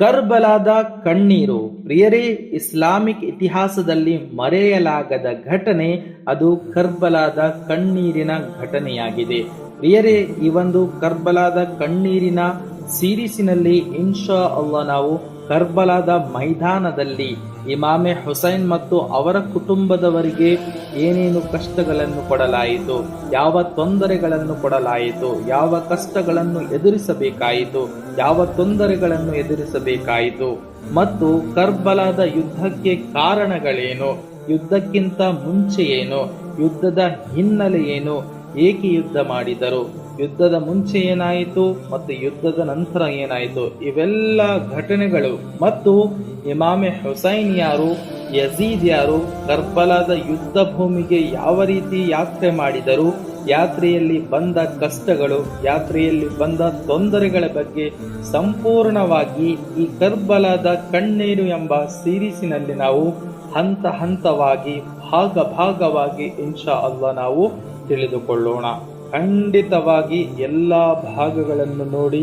ಕರ್ಬಲಾದ ಕಣ್ಣೀರು. ಪ್ರಿಯರೇ, ಇಸ್ಲಾಮಿಕ್ ಇತಿಹಾಸದಲ್ಲಿ ಮರೆಯಲಾಗದ ಘಟನೆ ಅದು ಕರ್ಬಲಾದ ಕಣ್ಣೀರಿನ ಘಟನೆಯಾಗಿದೆ. ಪ್ರಿಯರೇ, ಈ ಒಂದು ಕರ್ಬಲಾದ ಕಣ್ಣೀರಿನ ಸೀರೀಸಿನಲ್ಲಿ ಇನ್ಶಾ ಅಲ್ಲಾಹ್ ನಾವು ಕರ್ಬಲಾದ ಮೈದಾನದಲ್ಲಿ ಇಮಾಮೆ ಹುಸೈನ್ ಮತ್ತು ಅವರ ಕುಟುಂಬದವರಿಗೆ ಏನೇನು ಕಷ್ಟಗಳನ್ನು ಕೊಡಲಾಯಿತು, ಯಾವ ತೊಂದರೆಗಳನ್ನು ಕೊಡಲಾಯಿತು, ಯಾವ ಕಷ್ಟಗಳನ್ನು ಎದುರಿಸಬೇಕಾಯಿತು, ಯಾವ ತೊಂದರೆಗಳನ್ನು ಎದುರಿಸಬೇಕಾಯಿತು ಮತ್ತು ಕರ್ಬಲಾದ ಯುದ್ಧಕ್ಕೆ ಕಾರಣಗಳೇನು, ಯುದ್ಧಕ್ಕಿಂತ ಮುಂಚೆ ಏನು, ಯುದ್ಧದ ಹಿನ್ನೆಲೆ ಏನು, ಏಕೆ ಯುದ್ಧ ಮಾಡಿದರು, ಯುದ್ಧದ ಮುಂಚೆ ಏನಾಯಿತು ಮತ್ತು ಯುದ್ಧದ ನಂತರ ಏನಾಯಿತು, ಇವೆಲ್ಲ ಘಟನೆಗಳು ಮತ್ತು ಇಮಾಮೆ ಹುಸೈನ್ ಯಾರು, ಯಜೀದ್ ಯಾರು, ಕರ್ಬಲಾದ ಯುದ್ಧ ಭೂಮಿಗೆ ಯಾವ ರೀತಿ ಯಾತ್ರೆ ಮಾಡಿದರು, ಯಾತ್ರೆಯಲ್ಲಿ ಬಂದ ಕಷ್ಟಗಳು, ಯಾತ್ರೆಯಲ್ಲಿ ಬಂದ ತೊಂದರೆಗಳ ಬಗ್ಗೆ ಸಂಪೂರ್ಣವಾಗಿ ಈ ಕರ್ಬಲಾದ ಕಣ್ಣೀರು ಎಂಬ ಸೀರೀಸಿನಲ್ಲಿ ನಾವು ಹಂತ ಹಂತವಾಗಿ ಭಾಗವಾಗಿ ಇನ್ಶಾ ಅಲ್ಲಾಹ್ ನಾವು ತಿಳಿದುಕೊಳ್ಳೋಣ. ಖಂಡಿತವಾಗಿ ಎಲ್ಲ ಭಾಗಗಳನ್ನು ನೋಡಿ,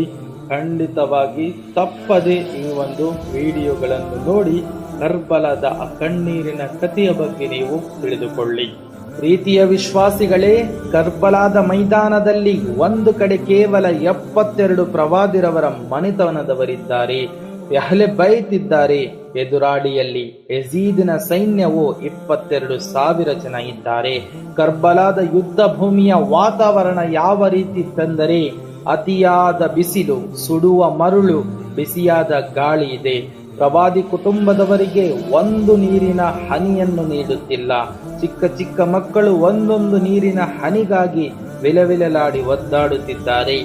ಖಂಡಿತವಾಗಿ ತಪ್ಪದೆ ಈ ಒಂದು ವಿಡಿಯೋಗಳನ್ನು ನೋಡಿ ಕರ್ಬಲಾದ ಆ ಕಣ್ಣೀರಿನ ಕಥೆಯ ಬಗ್ಗೆ ನೀವು ತಿಳಿದುಕೊಳ್ಳಿ. ಪ್ರೀತಿಯ ವಿಶ್ವಾಸಿಗಳೇ, ಕರ್ಬಲಾದ ಮೈದಾನದಲ್ಲಿ ಒಂದು ಕಡೆ ಕೇವಲ 72 ಪ್ರವಾದಿರವರ ಮನೆತನದವರಿದ್ದಾರೆ, ಅಹ್ಲೆ ಬೈತ್ ಇದ್ದಾರೆ. ಎದುರಾಳಿಯಲ್ಲಿ ಯಜೀದಿನ ಸೈನ್ಯವು 22,000 ಜನ ಇದ್ದಾರೆ. ಕರ್ಬಲಾದ ಯುದ್ಧ ಭೂಮಿಯ ವಾತಾವರಣ ಯಾವ ರೀತಿ ತಂದರೆ ಅತಿಯಾದ ಬಿಸಿಲು, ಸುಡುವ ಮರುಳು, ಬಿಸಿಯಾದ ಗಾಳಿ ಇದೆ. ಪ್ರವಾದಿ ಕುಟುಂಬದವರಿಗೆ ಒಂದು ನೀರಿನ ಹನಿಯನ್ನು ನೀಡುತ್ತಿಲ್ಲ. ಚಿಕ್ಕ ಚಿಕ್ಕ ಮಕ್ಕಳು ಒಂದೊಂದು ನೀರಿನ ಹನಿಗಾಗಿ ವಿಲವಿಲಲಾಡಿ ಒದ್ದಾಡುತ್ತಿದ್ದಾರೆ.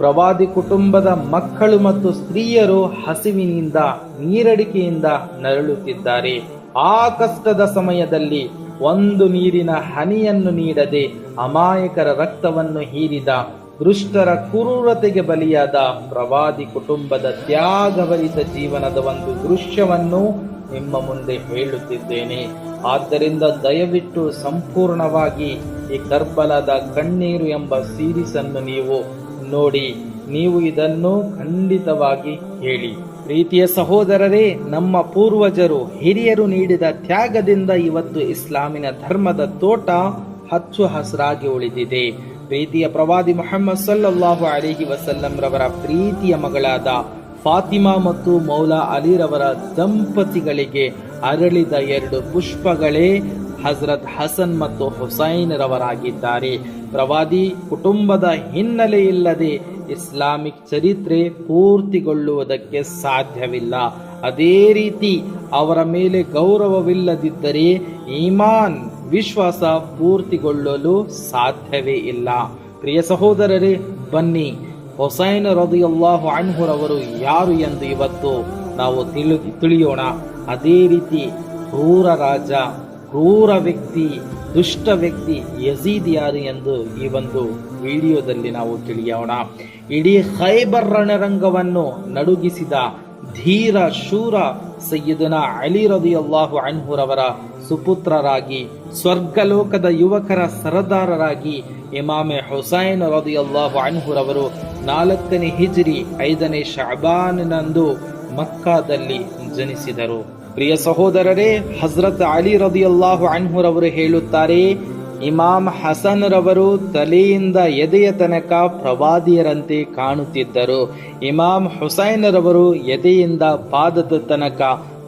ಪ್ರವಾದಿ ಕುಟುಂಬದ ಮಕ್ಕಳು ಮತ್ತು ಸ್ತ್ರೀಯರು ಹಸಿವಿನಿಂದ, ನೀರಡಿಕೆಯಿಂದ ನರಳುತ್ತಿದ್ದಾರೆ. ಆ ಕಷ್ಟದ ಸಮಯದಲ್ಲಿ ಒಂದು ನೀರಿನ ಹನಿಯನ್ನು ನೀಡದೆ ಅಮಾಯಕರ ರಕ್ತವನ್ನು ಹೀರಿದ, ದುಷ್ಟರ ಕ್ರೂರತೆಗೆ ಬಲಿಯಾದ ಪ್ರವಾದಿ ಕುಟುಂಬದ ತ್ಯಾಗಭರಿತ ಜೀವನದ ಒಂದು ದೃಶ್ಯವನ್ನು ನಿಮ್ಮ ಮುಂದೆ ಹೇಳುತ್ತಿದ್ದೇನೆ. ಆದ್ದರಿಂದ ದಯವಿಟ್ಟು ಸಂಪೂರ್ಣವಾಗಿ ಈ ಕರ್ಬಲಾದ ಕಣ್ಣೀರು ಎಂಬ ಸೀರೀಸ್ ಅನ್ನು ನೀವು ನೋಡಿ, ನೀವು ಇದನ್ನು ಖಂಡಿತವಾಗಿ ಹೇಳಿ. ಪ್ರೀತಿಯ ಸಹೋದರರೇ, ನಮ್ಮ ಪೂರ್ವಜರು ಹಿರಿಯರು ನೀಡಿದ ತ್ಯಾಗದಿಂದ ಇವತ್ತು ಇಸ್ಲಾಮಿನ ಧರ್ಮದ ತೋಟ ಹಚ್ಚು ಹಸಿರಾಗಿ ಉಳಿದಿದೆ. ಪ್ರೀತಿಯ ಪ್ರವಾದಿ ಮುಹಮ್ಮದ್ ಸಲ್ಲಲ್ಲಾಹು ಅಲೈಹಿ ವಸಲ್ಲಂ ರವರ ಪ್ರೀತಿಯ ಮಗಳಾದ ಫಾತಿಮಾ ಮತ್ತು ಮೌಲಾ ಅಲಿರವರ ದಂಪತಿಗಳಿಗೆ ಅರಳಿದ 2 ಪುಷ್ಪಗಳೇ ಹಜರತ್ ಹಸನ್ ಮತ್ತು ಹುಸೈನ್ ರವರಾಗಿದ್ದಾರೆ. ಪ್ರವಾದಿ ಕುಟುಂಬದ ಹಿನ್ನೆಲೆ ಇಲ್ಲದೆ ಇಸ್ಲಾಮಿಕ್ ಚರಿತ್ರೆ ಪೂರ್ತಿಗೊಳ್ಳುವುದಕ್ಕೆ ಸಾಧ್ಯವಿಲ್ಲ. ಅದೇ ರೀತಿ ಅವರ ಮೇಲೆ ಗೌರವವಿಲ್ಲದಿದ್ದರೆ ಈಮಾನ್, ವಿಶ್ವಾಸ ಪೂರ್ತಿಗೊಳ್ಳಲು ಸಾಧ್ಯವೇ ಇಲ್ಲ. ಪ್ರಿಯ ಸಹೋದರರೇ, ಬನ್ನಿ ಹುಸೈನ್ ರದಿಯಲ್ಲಾಹು ಅನ್ಹು ರವರು ಯಾರು ಎಂದು ಇವತ್ತು ನಾವು ತಿಳಿಯೋಣ. ಅದೇ ರೀತಿ ಕ್ರೂರ ರಾಜ, ಕ್ರೂರ ವ್ಯಕ್ತಿ, ದುಷ್ಟ ವ್ಯಕ್ತಿ ಯಜೀದ್ ಯಾರು ಎಂದು ಈ ಒಂದು ವಿಡಿಯೋದಲ್ಲಿ ನಾವು ತಿಳಿಯೋಣ. ಇಡೀ ಖೈಬರ್ ರಣರಂಗವನ್ನು ನಡುಗಿಸಿದ ಧೀರ ಶೂರ ಸಯ್ಯದನಾ ಅಲಿ ರದಿಯಲ್ಲಾಹು ಅನ್ಹು ರವರ ಸುಪುತ್ರರಾಗಿ, ಸ್ವರ್ಗಲೋಕದ ಯುವಕರ ಸರದಾರರಾಗಿ ಇಮಾಮೆ ಹುಸೈನ್ ರದಿಯಲ್ಲಾಹು ಅನ್ಹು ರವರು 4ನೇ ಹಿಜ್ರಿ 5ನೇ ಶಅಬಾನ್ನಂದು ಮಕ್ಕಾದಲ್ಲಿ ಜನಿಸಿದರು. ಪ್ರಿಯ ಸಹೋದರರೇ, ಹಜರತ್ ಅಲಿ ರದಿಯಲ್ಲಾಹು ಅನ್ಹು ರವರು ಹೇಳುತ್ತಾರೆ, ಇಮಾಮ್ ಹಸನ್ ರವರು ತಲೆಯಿಂದ ಎದೆಯ ತನಕ ಪ್ರವಾದಿಯರಂತೆ ಕಾಣುತ್ತಿದ್ದರು. ಇಮಾಮ್ ಹುಸೈನ್ ರವರು ಎದೆಯಿಂದ ಪಾದದ ತನಕ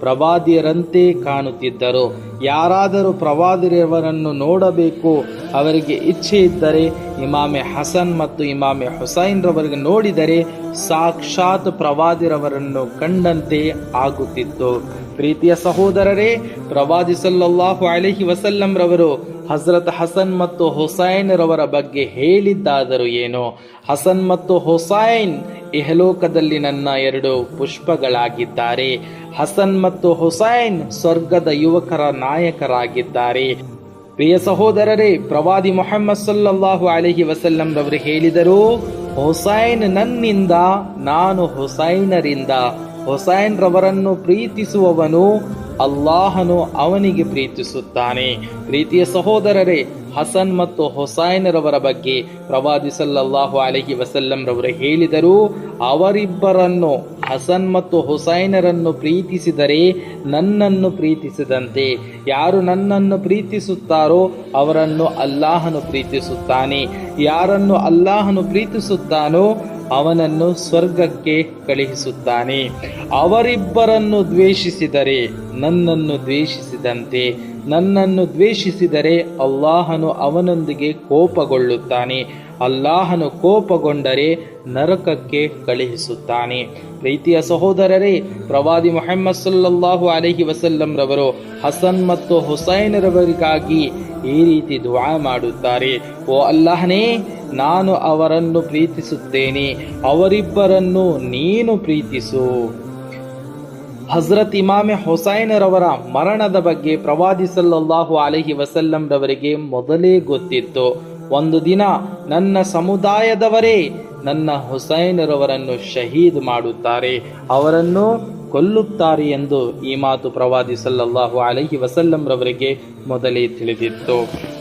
ಪ್ರವಾದಿಯರಂತೆ ಕಾಣುತ್ತಿದ್ದರು. ಯಾರಾದರೂ ಪ್ರವಾದಿಯವರನ್ನು ನೋಡಬೇಕು, ಅವರಿಗೆ ಇಚ್ಛೆ ಇದ್ದರೆ ಇಮಾಮೆ ಹಸನ್ ಮತ್ತು ಇಮಾಮೆ ಹುಸೈನ್ ರವರಿಗೆ ನೋಡಿದರೆ ಸಾಕ್ಷಾತ್ ಪ್ರವಾದಿರವರನ್ನು ಕಂಡಂತೆ ಆಗುತ್ತಿತ್ತು. ಪ್ರೀತಿಯ ಸಹೋದರರೇ, ಪ್ರವಾದಿ ಸಲ್ಲಲ್ಲಾಹು ಅಲೈಹಿ ವಸಲ್ಲಂ ರವರು ಹಜರತ್ ಹಸನ್ ಮತ್ತು ಹುಸೈನ್ ರವರ ಬಗ್ಗೆ ಹೇಳಿದ್ದಾದರೂ ಏನು? ಹಸನ್ ಮತ್ತು ಹುಸೈನ್ ಇಹಲೋಕದಲ್ಲಿ ನನ್ನ 2 ಪುಷ್ಪಗಳಾಗಿದ್ದಾರೆ. ಹಸನ್ ಮತ್ತು ಹುಸೈನ್ ಸ್ವರ್ಗದ ಯುವಕರ ನಾಯಕರಾಗಿದ್ದಾರೆ. ಪ್ರಿಯ ಸಹೋದರರೇ, ಪ್ರವಾದಿ ಮುಹಮ್ಮದ್ ಸಲ್ಲಲ್ಲಾಹು ಅಲೈಹಿ ವಸಲ್ಲಂ ರವರು ಹೇಳಿದರು, ಹುಸೈನ್ ನನ್ನಿಂದ, ನಾನು ಹುಸೈನರಿಂದ. ಹುಸೈನ್ ರವರನ್ನು ಪ್ರೀತಿಸುವವನು ಅಲ್ಲಾಹನು ಅವನಿಗೆ ಪ್ರೀತಿಸುತ್ತಾನೆ. ಪ್ರೀತಿಯ ಸಹೋದರರೇ, ಹಸನ್ ಮತ್ತು ಹುಸೈನ್ ರವರ ಬಗ್ಗೆ ಪ್ರವಾದಿ ಸಲ್ಲಲ್ಲಾಹು ಅಲೈಹಿ ವಸಲ್ಲಂ ರವರು ಹೇಳಿದರು, ಅವರಿಬ್ಬರನ್ನು ಹಸನ್ ಮತ್ತು ಹುಸೈನರನ್ನು ಪ್ರೀತಿಸಿದರೆ ನನ್ನನ್ನು ಪ್ರೀತಿಸಿದಂತೆ. ಯಾರು ನನ್ನನ್ನು ಪ್ರೀತಿಸುತ್ತಾರೋ ಅವರನ್ನು ಅಲ್ಲಾಹನು ಪ್ರೀತಿಸುತ್ತಾನೆ. ಯಾರನ್ನು ಅಲ್ಲಾಹನು ಪ್ರೀತಿಸುತ್ತಾನೋ ಅವನನ್ನು ಸ್ವರ್ಗಕ್ಕೆ ಕಳುಹಿಸುತ್ತಾನೆ. ಅವರಿಬ್ಬರನ್ನು ದ್ವೇಷಿಸಿದರೆ ನನ್ನನ್ನು ದ್ವೇಷಿಸಿದಂತೆ. ನನ್ನನ್ನು ದ್ವೇಷಿಸಿದರೆ ಅಲ್ಲಾಹನು ಅವನೊಂದಿಗೆ ಕೋಪಗೊಳ್ಳುತ್ತಾನೆ. ಅಲ್ಲಾಹನು ಕೋಪಗೊಂಡರೆ ನರಕಕ್ಕೆ ಕಳುಹಿಸುತ್ತಾನೆ. ಪ್ರೀತಿಯ ಸಹೋದರರೇ, ಪ್ರವಾದಿ ಮುಹಮ್ಮದ್ ಸಲ್ಲಲ್ಲಾಹು ಅಲೈಹಿ ವಸಲ್ಲಂ ರವರು ಹಸನ್ ಮತ್ತು ಹುಸೈನರವರಿಗಾಗಿ ಈ ರೀತಿ ದುಆ ಮಾಡುತ್ತಾರೆ. ಓ ಅಲ್ಲಾಹನೇ, ನಾನು ಅವರನ್ನು ಪ್ರೀತಿಸುತ್ತೇನೆ, ಅವರಿಬ್ಬರನ್ನು ನೀನು ಪ್ರೀತಿಸು. ಹಜರತ್ ಇಮಾಮೆ ಹುಸೈನರವರ ಮರಣದ ಬಗ್ಗೆ ಪ್ರವಾದಿ ಸಲ್ಲಲ್ಲಾಹು ಅಲೈಹಿ ವಸಲ್ಲಂ ರವರಿಗೆ ಮೊದಲೇ ಗೊತ್ತಿತ್ತು. ಒಂದು ದಿನ ನನ್ನ ಸಮುದಾಯದವರೇ ನನ್ನ ಹುಸೈನರವರನ್ನು ಶಹೀದ್ ಮಾಡುತ್ತಾರೆ, ಅವರನ್ನು ಕೊಲ್ಲುತ್ತಾರೆ ಎಂದು ಈ ಮಾತು ಪ್ರವಾದಿ ಸಲ್ಲಲ್ಲಾಹು ಅಲೈಹಿ ವಸಲ್ಲಂ ರವರಿಗೆ ಮೊದಲೇ ತಿಳಿದಿತ್ತು.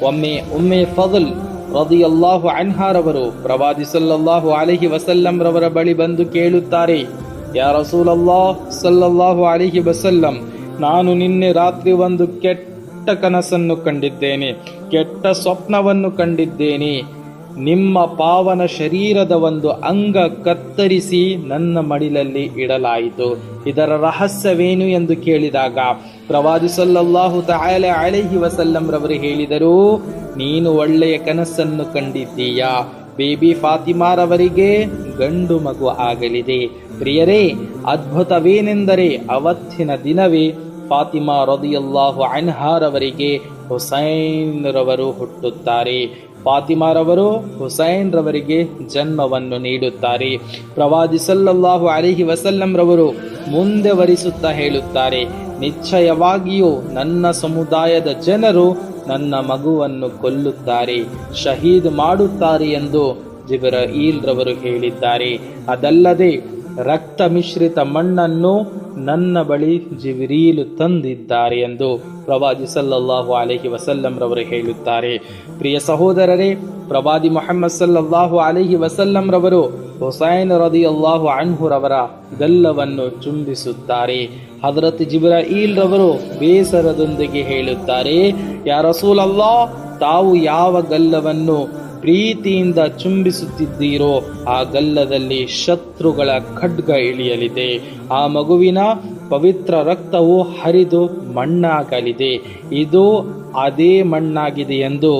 ಒಮ್ಮೆ ಉಮ್ಮೆ ಫضಲ್ ರದಿಯಲ್ಲಾಹು ಅನ್ಹಾರವರು ಪ್ರವಾದಿ ಸಲ್ಲಲ್ಲಾಹು ಅಲೈಹಿ ವಸಲ್ಲಂ ರವರ ಬಳಿ ಬಂದು ಕೇಳುತ್ತಾರೆ, ಯಾ ರಸೂಲಲ್ಲಾಹ್ ಸಲ್ಲಲ್ಲಾಹು ಅಲೈಹಿ ವಸಲ್ಲಂ, ನಾನು ನಿನ್ನೆ ರಾತ್ರಿ ಒಂದು ಕೆಟ್ಟ ಕನಸನ್ನು ಕಂಡಿದ್ದೇನೆ, ಕೆಟ್ಟ ಸ್ವಪ್ನವನ್ನು ಕಂಡಿದ್ದೇನೆ. ನಿಮ್ಮ ಪಾವನ ಶರೀರದ ಒಂದು ಅಂಗ ಕತ್ತರಿಸಿ ನನ್ನ ಮಡಿಲಲ್ಲಿ ಇಡಲಾಯಿತು. ಇದರ ರಹಸ್ಯವೇನು ಎಂದು ಕೇಳಿದಾಗ ಪ್ರವಾದಿ ಸಲ್ಲಲ್ಲಾಹು ತಆಲ ಅಲೈಹಿ ವಸಲ್ಲಂ ರವರು ಹೇಳಿದರು, ನೀನು ಒಳ್ಳೆಯ ಕನಸನ್ನು ಕಂಡಿದ್ದೀಯಾ. ಬೇಬಿ ಫಾತಿಮಾರವರಿಗೆ ಗಂಡು ಮಗು ಆಗಲಿದೆ. ಪ್ರಿಯರೇ, ಅದ್ಭುತವೇನೆಂದರೆ ಅವತ್ತಿನ ದಿನವೇ ಫಾತಿಮಾ ರದಿಯಲ್ಲಾಹು ಅನ್ಹಾರವರಿಗೆ ಹುಸೈನ್ ರವರು ಹುಟ್ಟುತ್ತಾರೆ. ಫಾತಿಮಾರವರು ಹುಸೈನ್ ರವರಿಗೆ ಜನ್ಮವನ್ನು ನೀಡುತ್ತಾರೆ. ಪ್ರವಾದಿ ಸಲ್ಲಲ್ಲಾಹು ಅಲೈಹಿ ವಸಲ್ಲಂ ರವರು ಮುಂದುವರಿಸುತ್ತಾ ಹೇಳುತ್ತಾರೆ, ನಿಶ್ಚಯವಾಗಿಯೂ ನನ್ನ ಸಮುದಾಯದ ಜನರು ನನ್ನ ಮಗುವನ್ನು ಕೊಲ್ಲುತ್ತಾರೆ, ಶಹೀದ್ ಮಾಡುತ್ತಾರೆ ಎಂದು ಜಿಬ್ರಾಯೀಲ್ ರವರು ಹೇಳಿದ್ದಾರೆ. ಅದಲ್ಲದೆ ರಕ್ತ ಮಿಶ್ರಿತ ಮಣ್ಣನ್ನು ನನ್ನ ಬಳಿ ಜಿಬ್ರೀಲ್ ತಂದಿದ್ದಾರೆ ಎಂದು ಪ್ರವಾದಿ ಸಲ್ಲಲ್ಲಾಹು ಅಲೈಹಿ ವಸಲ್ಲಂ ರವರು ಹೇಳುತ್ತಾರೆ. ಪ್ರಿಯ ಸಹೋದರರೇ, ಪ್ರವಾದಿ ಮುಹಮ್ಮದ್ ಸಲ್ಲಲ್ಲಾಹು ಅಲೈಹಿ ವಸಲ್ಲಂ ರವರು ಹುಸೈನ್ ರದಿಯಲ್ಲಾಹು ಅನ್ಹು ರವರ ಗಲ್ಲವನ್ನು ಚುಂಬಿಸುತ್ತಾರೆ. ಹಜರತ್ ಜಿಬ್ರಾಯೀಲ್ ರವರು ಬೇಸರದೊಂದಿಗೆ ಹೇಳುತ್ತಾರೆ, ಯಾ ರಸೂಲಲ್ಲಾಹ್, ತಾವು ಯಾವ ಗಲ್ಲವನ್ನು ಪ್ರೀತಿಯಿಂದ ಚುಂಬಿಸುತ್ತಿದ್ದೀರೋ ಆ ಗಲ್ಲದಲ್ಲಿ ಶತ್ರುಗಳ ಖಡ್ಗ ಇಳಿಯಲಿದೆ. ಆ ಮಗುವಿನ ಪವಿತ್ರ ರಕ್ತವು ಹರಿದು ಮಣ್ಣಾಗಲಿದೆ. ಇದು ಅದೇ ಮಣ್ಣಾಗಿದೆ ಎಂದು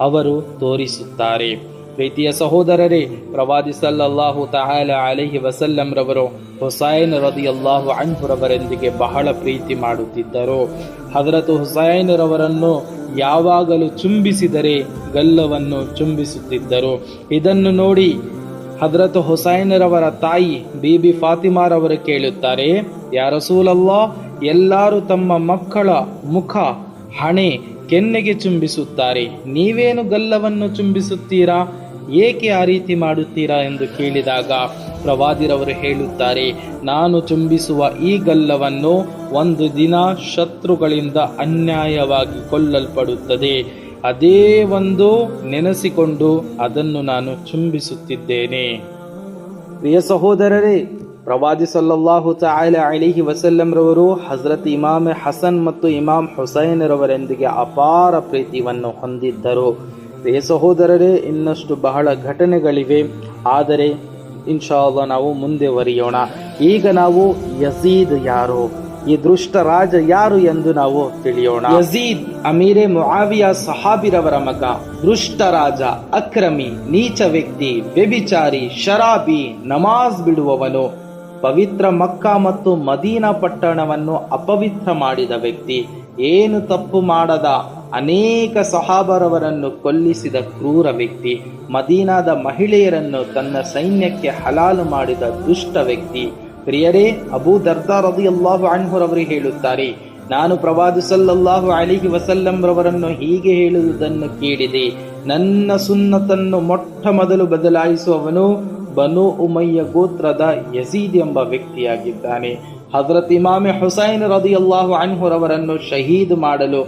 ಅವರು ತೋರಿಸುತ್ತಾರೆ. ಪ್ರೀತಿಯ ಸಹೋದರರೇ, ಪ್ರವಾದಿ ಸಲ್ಲಲ್ಲಾಹು ತಆಲ ಅಲೈಹಿ ವಸಲ್ಲಂ ರವರು ಹುಸೈನ್ ರದಿಯಲ್ಲಾಹು ಅನ್ಹು ರವರೊಂದಿಗೆ ಬಹಳ ಪ್ರೀತಿ ಮಾಡುತ್ತಿದ್ದರು. ಹಜರತ್ ಹುಸೈನ್ ರವರನ್ನು ಯಾವಾಗಲೂ ಚುಂಬಿಸಿದರೆ ಗಲ್ಲವನ್ನು ಚುಂಬಿಸುತ್ತಿದ್ದರು. ಇದನ್ನು ನೋಡಿ ಹಜರತ್ ಹುಸೈನ್ ರವರ ತಾಯಿ ಬೀಬಿ ಫಾತಿಮಾರವರು ಕೇಳುತ್ತಾರೆ, ಯಾ ರಸೂಲಲ್ಲಾಹ್, ಎಲ್ಲರೂ ತಮ್ಮ ಮಕ್ಕಳ ಮುಖ, ಹಣೆ, ಕೆನ್ನೆಗೆ ಚುಂಬಿಸುತ್ತಾರೆ, ನೀವೇನು ಗಲ್ಲವನ್ನು ಚುಂಬಿಸುತ್ತೀರಾ? ಏಕೆ ಆ ರೀತಿ ಮಾಡುತ್ತೀರಾ ಎಂದು ಕೇಳಿದಾಗ ಪ್ರವಾದಿರವರು ಹೇಳುತ್ತಾರೆ, ನಾನು ಚುಂಬಿಸುವ ಈ ಗಲ್ಲವನ್ನು ಒಂದು ದಿನ ಶತ್ರುಗಳಿಂದ ಅನ್ಯಾಯವಾಗಿ ಕೊಲ್ಲಲ್ಪಡುತ್ತದೆ. ಅದೇ ಒಂದು ನೆನೆಸಿಕೊಂಡು ಅದನ್ನು ನಾನು ಚುಂಬಿಸುತ್ತಿದ್ದೇನೆ. ಪ್ರಿಯ ಸಹೋದರರೇ, ಪ್ರವಾದಿ ಸಲ್ಲಲ್ಲಾಹು ತಆಲ ಅಲೈಹಿ ವಸಲ್ಲಂ ರವರು ಹಜರತ್ ಇಮಾಮ್ ಹಸನ್ ಮತ್ತು ಇಮಾಮ್ ಹುಸೈನ್ ರವರೊಂದಿಗೆ ಅಪಾರ ಪ್ರೀತಿಯನ್ನು ಹೊಂದಿದ್ದರು. ಪ್ರಿಯ ಸಹೋದರರೇ, ಇನ್ನಷ್ಟು ಬಹಳ ಘಟನೆಗಳಿವೆ, ಆದರೆ ಇನ್ಶಾ ಅಲ್ಲಾಹ್ ನಾವು ಮುಂದುವರಿಯೋಣ. ಈಗ ನಾವು ಯಜೀದ್ ಯಾರು, ಈ ದುಷ್ಟ ರಾಜ ಯಾರು ಎಂದು ನಾವು ತಿಳಿಯೋಣ. ಯಜೀದ್ ಅಮೀರೆ ಮುಆವಿಯ ಸಹಾಬಿರವರ ಮಗ, ದುಷ್ಟ ರಾಜ, ಅಕ್ರಮಿ, ನೀಚ ವ್ಯಕ್ತಿ, ವ್ಯಭಿಚಾರಿ, ಶರಾಬಿ, ನಮಾಜ್ ಬಿಡುವವನು, ಪವಿತ್ರ ಮಕ್ಕಾ ಮತ್ತು ಮದೀನಾ ಪಟ್ಟಣವನ್ನು ಅಪವಿತ್ರ ಮಾಡಿದ ವ್ಯಕ್ತಿ, ಏನು ತಪ್ಪು ಮಾಡದ ಅನೇಕ ಸಹಾಬರವರನ್ನು ಕೊಲ್ಲಿಸಿದ ಕ್ರೂರ ವ್ಯಕ್ತಿ, ಮದೀನಾದ ಮಹಿಳೆಯರನ್ನು ತನ್ನ ಸೈನ್ಯಕ್ಕೆ ಹಲಾಲು ಮಾಡಿದ ದುಷ್ಟ ವ್ಯಕ್ತಿ. ಪ್ರಿಯರೇ, ಅಬೂ ದರ್ದಾ ರದಿಯಲ್ಲಾಹು ಅನ್ಹು ರವರು ಹೇಳುತ್ತಾರೆ, ನಾನು ಪ್ರವಾದಿ ಸಲ್ಲಲ್ಲಾಹು ಅಲೈಹಿ ವಸಲ್ಲಂ ರವರನ್ನು ಹೀಗೆ ಹೇಳುವುದನ್ನು ಕೇಳಿದೆ, ನನ್ನ ಸುನ್ನತನ್ನು ಮೊಟ್ಟ ಮೊದಲು ಬದಲಾಯಿಸುವವನು ಬನು ಉಮಯ್ಯ ಗೋತ್ರದ ಯಜೀದ್ ಎಂಬ ವ್ಯಕ್ತಿಯಾಗಿದ್ದಾನೆ. ಹಜರತ್ ಇಮಾಮೆ ಹುಸೈನ್ ರದಿಯಲ್ಲಾಹು ಅನ್ಹು ರವರನ್ನು ಶಹೀದ್ ಮಾಡಲು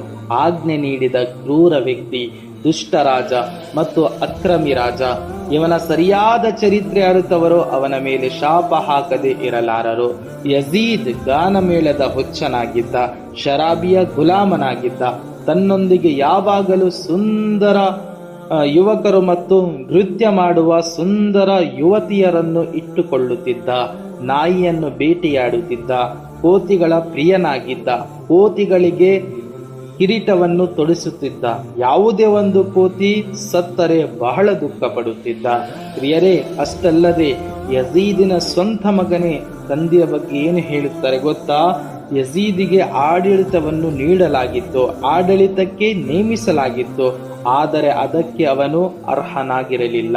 ಆಜ್ಞೆ ನೀಡಿದ ಕ್ರೂರ ವ್ಯಕ್ತಿ, ದುಷ್ಟ ರಾಜ ಮತ್ತು ಅಕ್ರಮಿ ರಾಜ. ಇವನ ಸರಿಯಾದ ಚರಿತ್ರೆ ಅರಿತವರು ಅವನ ಮೇಲೆ ಶಾಪ ಹಾಕದೆ ಇರಲಾರರು. ಯಜೀದ್ ಗಾನಮೇಳದ ಹುಚ್ಚನಾಗಿದ್ದ, ಶರಾಬಿಯ ಗುಲಾಮನಾಗಿದ್ದ. ತನ್ನೊಂದಿಗೆ ಯಾವಾಗಲೂ ಸುಂದರ ಯುವಕರು ಮತ್ತು ನೃತ್ಯ ಮಾಡುವ ಸುಂದರ ಯುವತಿಯರನ್ನು ಇಟ್ಟುಕೊಳ್ಳುತ್ತಿದ್ದ. ನಾಯಿಯನ್ನು ಬೇಟೆಯಾಡುತ್ತಿದ್ದ. ಕೋತಿಗಳ ಪ್ರಿಯನಾಗಿದ್ದ. ಕೋತಿಗಳಿಗೆ ಕಿರೀಟವನ್ನು ತೊಡಿಸುತ್ತಿದ್ದ. ಯಾವುದೇ ಒಂದು ಕೋತಿ ಸತ್ತರೆ ಬಹಳ ದುಃಖ ಪಡುತ್ತಿದ್ದ. ಪ್ರಿಯರೇ, ಅಷ್ಟಲ್ಲದೆ ಯಜೀದಿನ ಸ್ವಂತ ಮಗನೇ ತಂದೆಯ ಬಗ್ಗೆ ಏನು ಹೇಳುತ್ತಾರೆ ಗೊತ್ತಾ? ಯಜೀದಿಗೆ ಆಡಳಿತವನ್ನು ನೀಡಲಾಗಿತ್ತು, ಆಡಳಿತಕ್ಕೆ ನೇಮಿಸಲಾಗಿತ್ತು, ಆದರೆ ಅದಕ್ಕೆ ಅವನು ಅರ್ಹನಾಗಿರಲಿಲ್ಲ.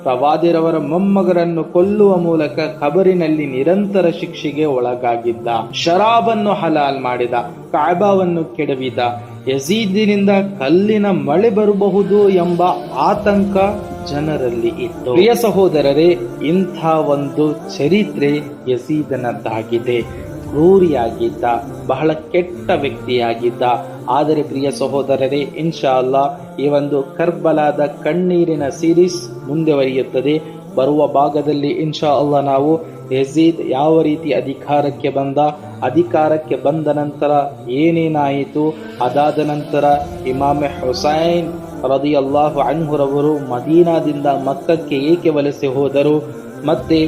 ಪ್ರವಾದಿರವರ ಮೊಮ್ಮಗರನ್ನು ಕೊಲ್ಲುವ ಮೂಲಕ ಖಬರಿನಲ್ಲಿ ನಿರಂತರ ಶಿಕ್ಷೆಗೆ ಒಳಗಾಗಿದ್ದ. ಶರಾಬನ್ನು ಹಲಾಲ್ ಮಾಡಿದ. ಕಾಬಾವನ್ನು ಕೆಡವಿದ. ಯಜೀದಿನಿಂದ ಕಲ್ಲಿನ ಮಳೆ ಬರಬಹುದು ಎಂಬ ಆತಂಕ ಜನರಲ್ಲಿ ಇತ್ತು. ಪ್ರಿಯ ಸಹೋದರರೇ, ಇಂಥ ಒಂದು ಚರಿತ್ರೆ ಯಜೀದನದ್ದಾಗಿದೆ. ಕ್ರೂರಿಯಾಗಿದ್ದ, ಬಹಳ ಕೆಟ್ಟ ವ್ಯಕ್ತಿಯಾಗಿದ್ದ. ಆದರೆ ಪ್ರಿಯ ಸಹೋದರರೇ, ಇನ್ಶಾ ಅಲ್ಲಾ ಈ ಒಂದು ಕರ್ಬಲಾದ ಕಣ್ಣೀರಿನ ಸೀರೀಸ್ ಮುಂದುವರಿಯುತ್ತದೆ. ಬರುವ ಭಾಗದಲ್ಲಿ ಇನ್ಶಾ ಅಲ್ಲಾ ನಾವು ಯಜೀದ್ ಯಾವ ರೀತಿ ಅಧಿಕಾರಕ್ಕೆ ಬಂದ ನಂತರ ಏನೇನಾಯಿತು, ಅದಾದ ನಂತರ ಇಮಾಮ್ ಹುಸೈನ್ ರದಿಯಲ್ಲಾಹು ಅನ್ಹುರವರು ಮದೀನಾದಿಂದ ಮಕ್ಕಕ್ಕೆ ಏಕೆ ವಲಸೆ ಹೋದರು, ಮತ್ತೆ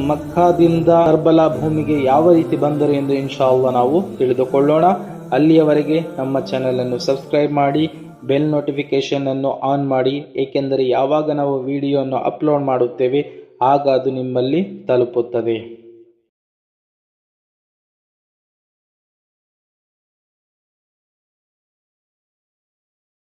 ಮಕ್ಕಾದಿಂದ ಕರ್ಬಲಾ ಭೂಮಿಗೆ ಯಾವ ರೀತಿ ಬಂದರು ಎಂದು ಇನ್ಶಾ ಅಲ್ಲಾ ನಾವು ತಿಳಿದುಕೊಳ್ಳೋಣ. ಅಲ್ಲಿಯವರೆಗೆ ನಮ್ಮ ಚಾನೆಲ್ ಅನ್ನು ಸಬ್ಸ್ಕ್ರೈಬ್ ಮಾಡಿ, ಬೆಲ್ ನೋಟಿಫಿಕೇಶನ್ ಅನ್ನು ಆನ್ ಮಾಡಿ. ಏಕೆಂದರೆ ಯಾವಾಗ ನಾವು ವಿಡಿಯೋವನ್ನು ಅಪ್ಲೋಡ್ ಮಾಡುತ್ತೇವೆ ಆಗ ಅದು ನಿಮ್ಮಲ್ಲಿ ತಲುಪುತ್ತದೆ.